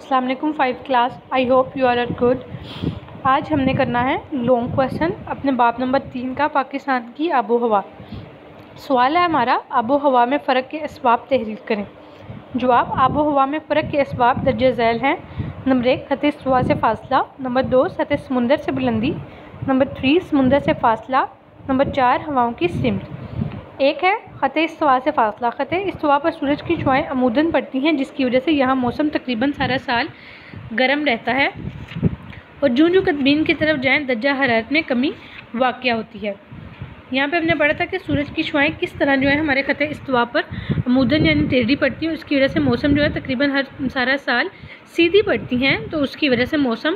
अस्सलाम वालेकुम 5 class. I hope you are good. आज हमने करना है लॉन्ग क्वेश्चन अपने बाब नंबर 3 का, पाकिस्तान की आबो हवा। सवाल है हमारा, आबो हवा में फ़र्क के असबाब तहरीर करें। जवाब, आबो हवा में फ़र्क के असबाब दर्ज झैल हैं। नंबर 1 सतह इस्तिवा से फ़ासला, नंबर 2 सतह समुंदर से बुलंदी, नंबर 3 समुंदर से फ़ासला, नंबर 4 हवाओं की सिमत। एक है ख़त इस्तिवा से फ़ासला। ख़त इस्तिवा पर सूरज की शुआएँ अमूदन पड़ती हैं, जिसकी वजह से यहाँ मौसम तकरीबन सारा साल गर्म रहता है और जूं कदमीन की तरफ जाएँ दर्जा हरारत में कमी वाक़या होती है। यहाँ पे हमने पढ़ा था कि सूरज की शुआएँ किस तरह जो है हमारे ख़त इस्तिवा पर अमूदन यानी टेढ़ी पड़ती हैं, उसकी वजह से मौसम जो है तकरीबन हर सारा साल सीधी पड़ती हैं, तो उसकी वजह से मौसम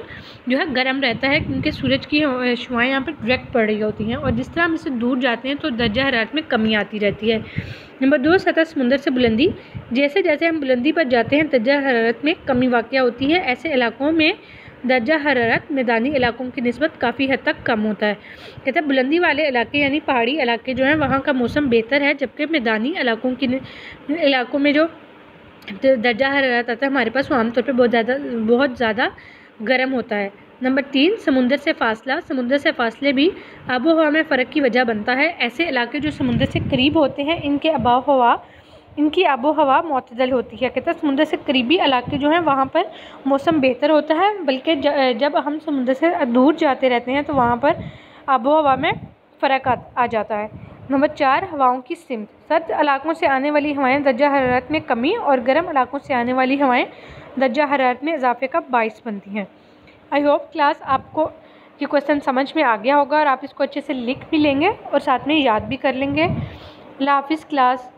जो है गर्म रहता है, क्योंकि सूरज की शुआएँ यहाँ पर डायरेक्ट पड़ रही होती हैं और जिस तरह हम इससे दूर जाते हैं तो दर्जा हरारत में कमी आती रहती है। नंबर 2 सतह समुंदर से बुलंदी। जैसे जैसे हम बुलंदी पर जाते हैं दर्जा हरारत में कमी वाक़या होती है। ऐसे इलाकों में दर्जा हरारत मैदानी इलाकों की निस्बत काफ़ी हद तक कम होता है। कहते हैं बुलंदी वाले इलाके यानी पहाड़ी इलाके जो हैं वहाँ का मौसम बेहतर है, जबकि मैदानी इलाकों में जो दर्जा हरारत आता है हमारे पास वो आमतौर पर बहुत ज़्यादा गर्म होता है। नंबर 3 समुंदर से फ़ासला। समुंदर से फ़ासले भी आबो हवा में फ़र्क की वजह बनता है। ऐसे इलाके जो समुंदर से करीब होते हैं इनकी आबो हवा मुतदल होती है। कहते हैं समुंदर से करीबी इलाके जो हैं वहाँ पर मौसम बेहतर होता है, बल्कि जब हम समुंदर से दूर जाते रहते हैं तो वहाँ पर आबो हवा में फ़र्क आ जाता है। नंबर 4 हवाओं की सिमत। सर्द इलाकों से आने वाली हवाएं दर्जा हरारत में कमी और गर्म इलाकों से आने वाली हवाएं दर्जा हरारत में इजाफे का बाइस बनती हैं। आई होप क्लास आपको ये क्वेश्चन समझ में आ गया होगा और आप इसको अच्छे से लिख भी लेंगे और साथ में याद भी कर लेंगे। अल्लाह हाफिज़ क्लास।